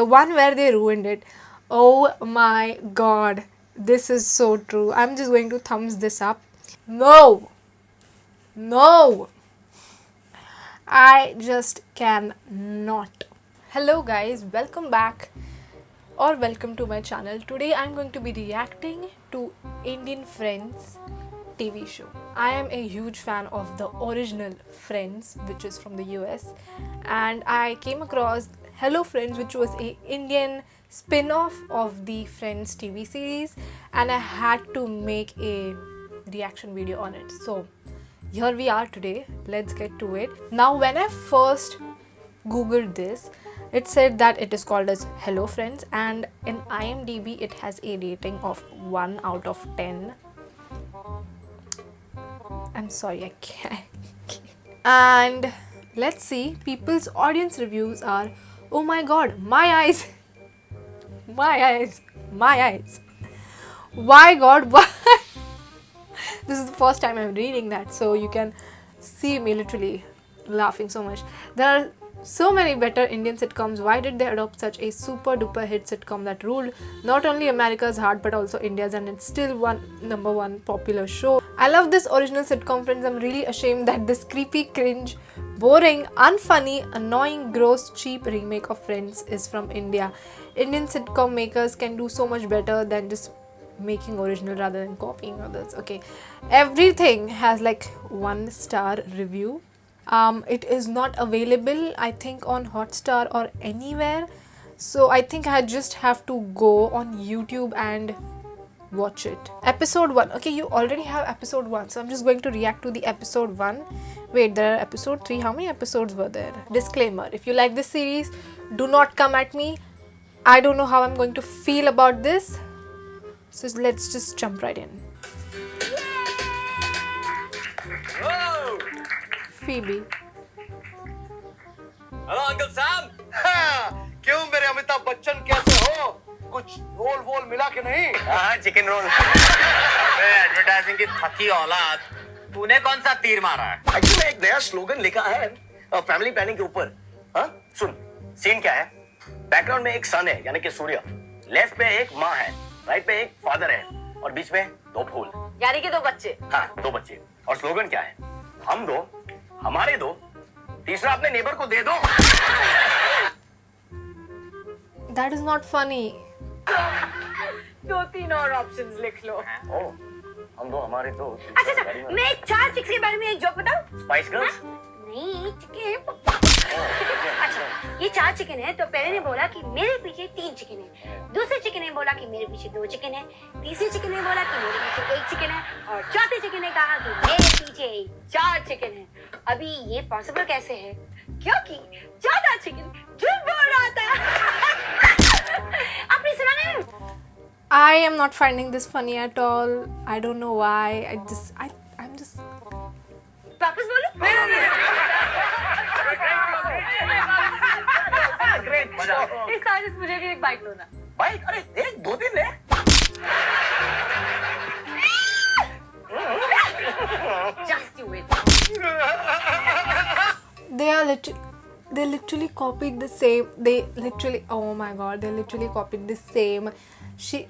The one where they ruined it. Oh my god. This is so true. I'm just going to thumbs this up. No. No. I just cannot. Hello guys, welcome back or welcome to my channel. Today I'm going to be reacting to Indian Friends TV show. I am a huge fan of the original Friends, which is from the US, and I came across Hello Friends, which was a Indian spin-off of the Friends TV series, and I had to make a reaction video on it. So here we are today. Let's get to it. Now, when I first googled this, it said that it is called as Hello Friends, and in IMDb it has a rating of 1 out of 10. I'm sorry, I can't. And let's see, people's audience reviews are, oh my god, my eyes, my eyes, my eyes. Why god, why? This is the first time I'm reading that, so you can see me literally laughing so much. There are so many better Indian sitcoms. Why did they adopt such a super duper hit sitcom that ruled not only America's heart but also India's, and it's still number one popular show? I love this original sitcom, Friends. I'm really ashamed that this creepy, cringe, boring, unfunny, annoying, gross, cheap remake of Friends is from India. Indian sitcom makers can do so much better than just making original rather than copying others. Okay, everything has like 1-star review. It is not available, I think, on Hotstar or anywhere, so I think I just have to go on YouTube and watch it. Episode 1. Okay, you already have episode 1, so I'm just going to react to the episode 1. Wait, there are episode 3. How many episodes were there? Disclaimer: if you like this series, do not come at me. I don't know how I'm going to feel about this, so let's just jump right in. Whoa! Phoebe. Hello uncle Sam. हाँ, क्यों मेरे अमिताभ बच्चन कैसे हो? कुछ role वोल मिला कि नहीं? हाँ, चिकन रोल। एडवर्टाइजिंग की थकी औलाद, तूने कौन सा तीर मारा है? एक्चुअली एक नया स्लोगन लिखा है फैमिली प्लानिंग के ऊपर। हाँ, सुन, सीन क्या है? बैकग्राउंड में एक सन है, यानी कि सूर्य। लेफ्ट पे एक माँ है, राइट पे एक फादर है, और बीच में 2 फूल, यानी कि 2 बच्चे। हाँ, 2 बच्चे। और स्लोगन क्या है? हम 2, हमारे 2, तीसरा अपने नेबर को दे दो। That is not funny. 2-3 और ऑप्शंस लिख लो। ओ, हम 2, हमारे 2। अच्छा, मैं एक 4 चिक्स के बारे में एक जोक बताऊं? Spice girls? नहीं, चिकन। अच्छा, ये 4 चिकन है, तो पहले ने बोला कि मेरे पीछे 3 चिकन है, दूसरे चिकन ने बोला कि मेरे पीछे 2 चिकन है, तीसरे चिकन ने बोला कि मेरे पीछे 1 चिकन है, और चौथे चिकन ने कहा कि मेरे पीछे 4 चिकन है। अभी ये पॉसिबल कैसे है? क्योंकि चौथा चिकन झूठ बोल रहा था। आपने सुना नहीं? I am not finding this funny at all. I don't know why. I'm just. वापस बोलो। ग्रेट, मजा। इस साल मुझे भी एक बाइक दो ना। बाइक? अरे, 1, 2 दिन है। Just do it. They literally copied the same. They literally, oh my god, they literally copied the same.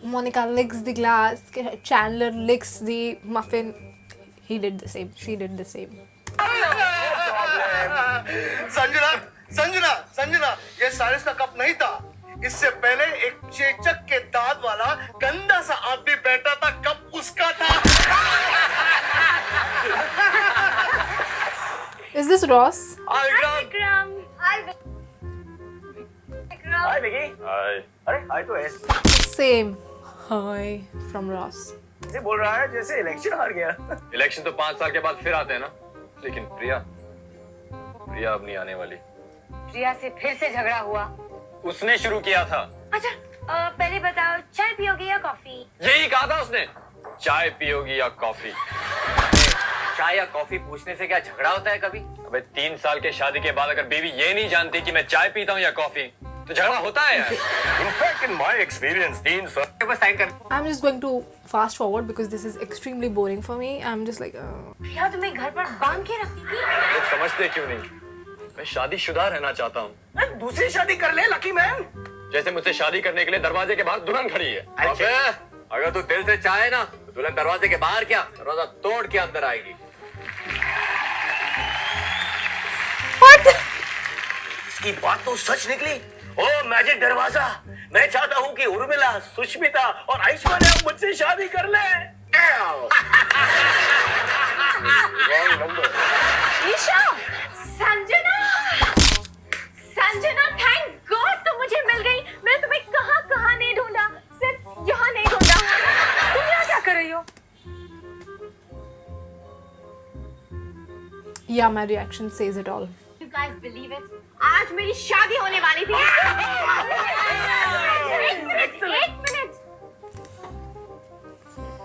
Monica licks the glass, Chandler licks the muffin. He did the same. She did the same. Sanjana, ये सारिस का cup नहीं था। इससे पहले एक चेचक के दांत वाला गंदा सा आदमी बैठा था, कप उसका था। Is this Ross? विक्रम। हाय हाय विकी। हाय। अरे हाय तो S. Same. Hi from Ross. ऐसे बोल रहा है जैसे इलेक्शन हार गया। इलेक्शन तो 5 साल के बाद फिर आते हैं ना, लेकिन प्रिया अब नहीं आने वाली। प्रिया से फिर से झगड़ा हुआ। उसने शुरू किया था। अच्छा, पहले बताओ, चाय पियोगे या कॉफी? यही कहा था उसने, चाय पियोगी या कॉफी। चाय या कॉफी पूछने से क्या झगड़ा होता है कभी? अबे 3 साल के शादी के बाद अगर बीवी ये नहीं जानती कि मैं चाय पीता हूँ या कॉफी, तो झगड़ा होता है यार। In fact, in my experience, 3 साल बस साइन कर। I'm just going to fast forward because this is extremely boring for me. I'm just like. प्रिया तुम्हें घर पर बांध के रखती थी? लोग समझते क्यों नहीं? मैं शादीशुदा रहना चाहता हूँ। दूसरी शादी कर ले, लकी मैन। जैसे मुझसे शादी करने के लिए दरवाजे के बाहर दुल्हन खड़ी है। अबे, अगर तू दिल से चाहे ना तो दुल्हन दरवाजे के बाहर क्या, दरवाजा तोड़ के अंदर आएगी। इसकी बात तो सच निकली। ओ मैजिक दरवाजा, मैं चाहता हूँ कि उर्मिला, सुष्मिता और ऐश्वर्या मुझसे शादी कर ले। Wrong number. Isha, Sanjana, Sanjana, thank God तुम मुझे मिल गई। मैं तुम्हें कहाँ कहाँ नहीं ढूंढा, सिर्फ यहाँ नहीं ढूंढा। तुम यहाँ क्या कर रही हो? Yeah, my reaction says it all. You guys believe it? आज मेरी शादी होने वाली थी। एक मिनट।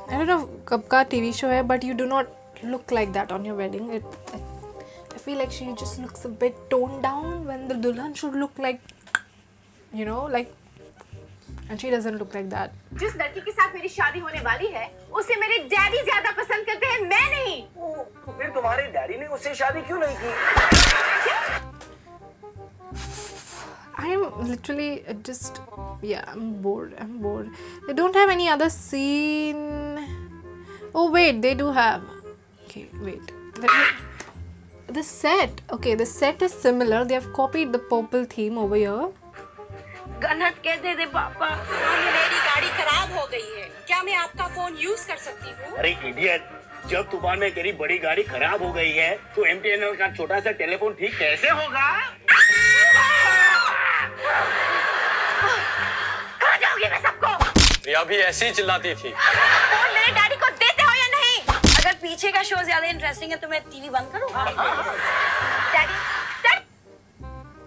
I don't know कब का TV show है, but you do not look like that on your wedding. I feel like she just looks a bit toned down when the dulhan should look like, you know, like, and she doesn't look like that. जिस लड़की के साथ मेरी शादी होने वाली है, उसे मेरे डैडी ज्यादा पसंद करते हैं, मैं नहीं। तो फिर तुम्हारे डैडी ने उससे शादी क्यों नहीं की? I'm literally just, yeah, I'm bored. They don't have any other scene. Oh wait, they do have. Okay, wait. The set. Okay, the set is similar. They have copied the purple theme over here. गन्नत कह दे पापा। मेरी गाड़ी खराब हो गई है, क्या मैं आपका फोन यूज कर सकती हूँ? अरे इडियट, जब तूफान में तेरी बड़ी गाड़ी खराब हो गई है तो MTNL का छोटा सा टेलीफोन ठीक कैसे होगा? कहाँ जाओगी मैं सबको? रिया भी ऐसी ही चिल्लाती थी। फोन मेरे डैडी को देते हो या नहीं? अगर पीछे का शो ज्यादा इंटरेस्टिंग है तो मैं टीवी बंद करूँ? Daddy,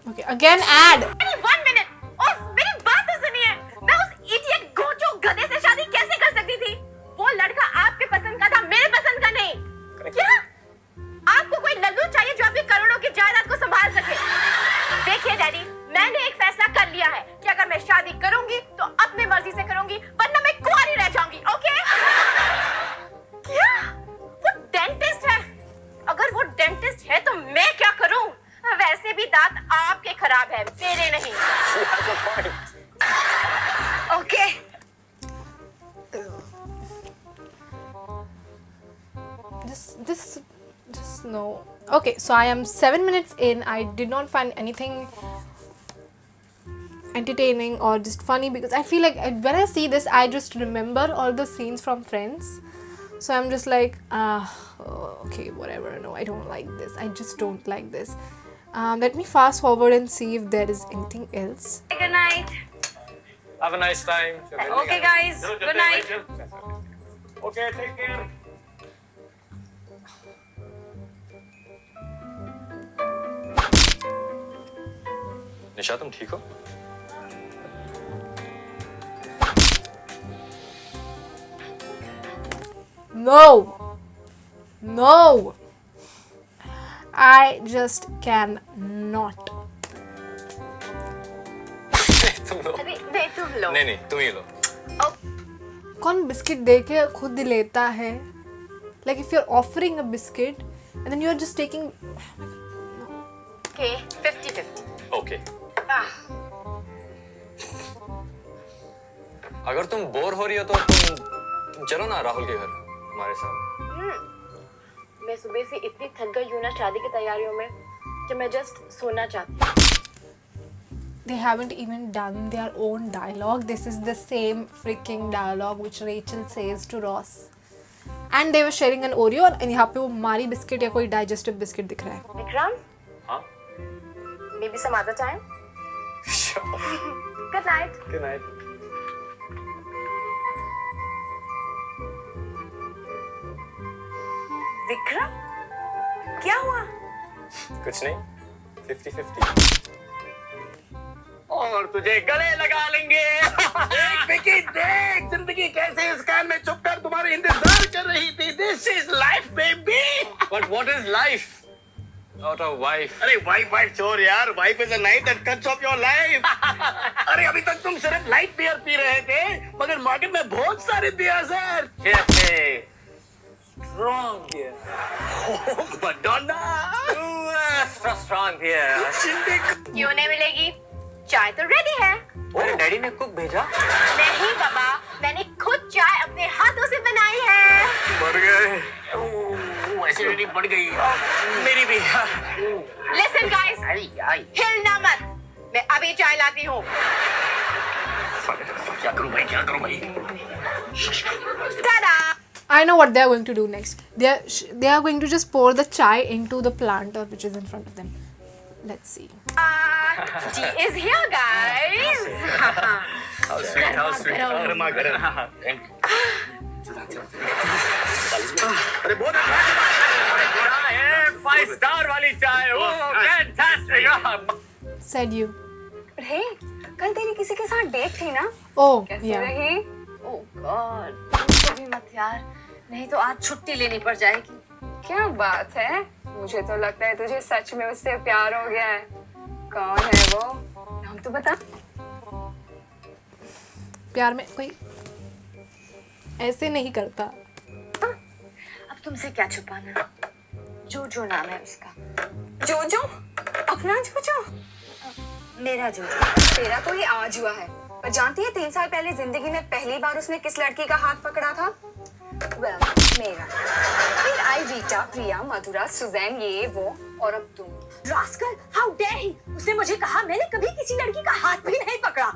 Okay, again ad. one minute. ओह, मेरी बात तो सुनिए। मैं उस इडियट गोचो गधे से शादी कैसे कर सकती थी? वो लड़का आपके पसंद का था, मेरे पसंद का नहीं। क्या? आपको कोई लल्लू चाहिए जो आपकी करोड़ों की जायदाद को संभाल सके? देखिए डैडी, मैंने एक फैसला कर लिया है कि अगर मैं शादी करूंगी तो अपनी मर्जी से करूंगी, वरना मैं कुंवारी रह जाऊंगी। ओके? क्या? वो डेंटिस्ट है। अगर वो डेंटिस्ट है तो मैं क्या करूं? वैसे भी दांत आपके खराब है, मेरे नहीं। Okay. Just no. Okay, so I am 7 minutes in. I did not find anything entertaining or just funny because I feel like when I see this, I just remember all the scenes from Friends. So I'm just like, okay, whatever. No, I don't like this. I just don't like this. Let me fast forward and see if there is anything else. Good night. Have a nice time. Okay guys, good night. Okay, take care. निशा तुम ठीक हो? No. I just cannot. तुम लो। अरे नहीं तुम लो। नहीं तुम ही लो। कौन बिस्किट दे के खुद लेता है? Like if you're offering a biscuit and then you're just taking. Okay, 50-50. Okay. अगर तुम बोर हो रही हो तो तुम चलो ना राहुल के घर हमारे साथ। मैं सुबह से इतनी थक गई हूँ ना शादी की तैयारियों में कि मैं जस्ट सोना चाहती हूँ। They haven't even done their own dialogue. This is the same freaking dialogue which Rachel says to Ross. And they were sharing an Oreo and यहाँ पे वो मारी बिस्किट या कोई digestive बिस्किट दिख रहा है। विक्रम, हाँ? maybe some other time. Good night. Good night. Vikram, क्या हुआ? कुछ नहीं, 50-50। और तुझे गले लगा लेंगे। देख विकी, देख जिंदगी कैसे इस कान में चुप कर तुम्हारे इंतजार कर रही थी। This is life, baby. But what is life? Not a wife. अरे वाइफ छोड़ यार, wife is a night that cuts of your life. अरे अभी तक तुम सिर्फ लाइट बियर पी रहे थे, मगर मार्केट में बहुत सारे बियर्स हैं। जैसे strong beer, Madonna, Strong here. क्यों नहीं मिलेगी? चाय तो रेडी है। मेरे डैडी ने कुक भेजा। नहीं बाबा, मैंने खुद चाय अपने हाथों से बनाई है। मर गए। एसिडिटी बढ़ गई। मेरी भी। लिसन गाइस, हिलना मत, मैं अभी चाय लाती हूँ। क्या करूं भाई, क्या करूं भाई? Ta-da! I know what they are going to do next. They are going to just pour the chai into the planter which is in front of them. Let's see. Tea is here, guys. How sweet, how sweet. गर्मा गर्म। अरे बहुत five star वाली चाय। Fantastic. Said you. हे, कल तेरी किसी के साथ डेट थी ना? Oh, कैसी yeah. रही? ओह गॉड, तुमसे भी मत यार, नहीं तो आज छुट्टी लेनी पड़ जाएगी। क्या बात है? मुझे तो लगता है तुझे सच में उससे प्यार हो गया है। कौन है वो? नाम तो बता। प्यार में कोई ऐसे नहीं करता. अब तुमसे क्या छुपाना, जो जो नाम है उसका। जोजो? अपना जोजो? मेरा जो तेरा तो ये आज हुआ है। पर जानती है 3 साल पहले जिंदगी में पहली बार उसने किस लड़की का हाथ पकड़ा था? Well, मेरा। फिर आई रीटा, प्रिया, मधुरा, सुजैन, ये वो, और अब तुम। Rascal, how dare he? उसने मुझे कहा मैंने कभी किसी लड़की का हाथ भी नहीं पकड़ा।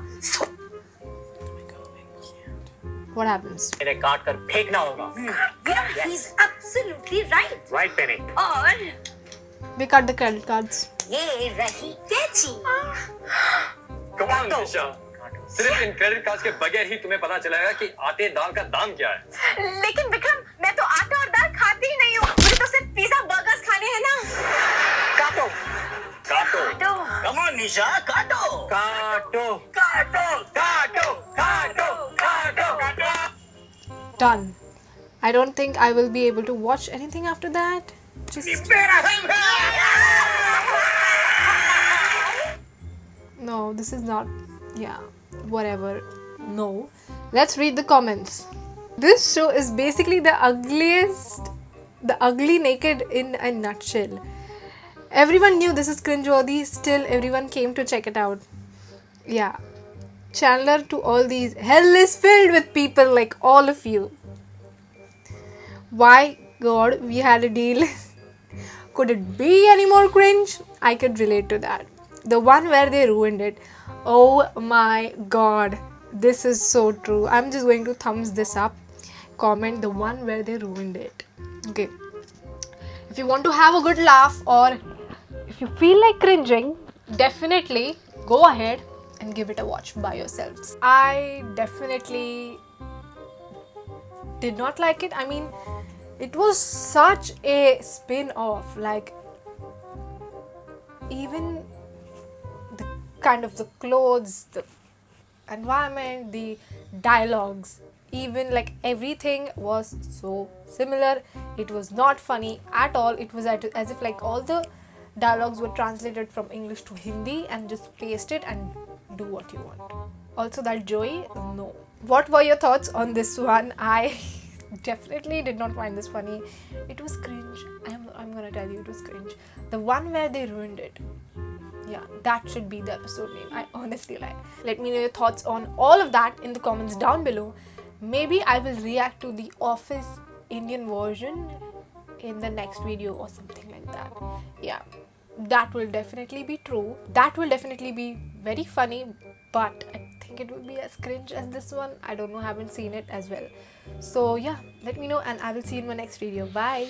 What happens? इन्हें काट कर फेंकना होगा। Yeah, he's absolutely right. Right Penny. और We cut the credit cards. ये रही कैची। कमाल निशा, सिर्फ इन क्रेडिट कार्ड्स के बगैर ही तुम्हें पता चलेगा कि आटे दाल का दाम क्या है। लेकिन विक्रम, मैं तो आटा और दाल खाती ही नहीं हूँ, मुझे तो सिर्फ पिज्जा बर्गर्स खाने हैं ना। काटो काटो तो कम ऑन निशा, काटो काटो काटो काटो काटो काटो काटो। Done. I don't think I will be able to watch anything after that. Just no, this is not. Yeah, whatever. No. Let's read the comments. This show is basically the ugly naked in a nutshell. Everyone knew this is cringeworthy, still everyone came to check it out. Yeah. Chandler to all these. Hell is filled with people like all of you. Why, God, we had a deal. Could it be any more cringe? I could relate to that. The one where they ruined it. Oh my God. This is so true. I'm just going to thumbs this up. Comment the one where they ruined it. Okay. If you want to have a good laugh or if you feel like cringing, definitely go ahead and give it a watch by yourselves. I definitely did not like it. I mean, it was such a spin-off. Like, even the kind of the clothes, the environment, the dialogues, even like everything was so similar. It was not funny at all. It was as if like all the dialogues were translated from English to Hindi and just paste it and do what you want. Also that Joey, no. What were your thoughts on this one? I definitely did not find this funny. It was cringe. I'm gonna tell you, it was cringe. The one where they ruined it. Yeah, that should be the episode name. I honestly like. Let me know your thoughts on all of that in the comments down below. Maybe I will react to the Office Indian version in the next video or something like that. Yeah, that will definitely be true. That will definitely be very funny, but I think it will be as cringe as this one. I don't know, haven't seen it as well. So yeah, let me know and I will see you in my next video. Bye.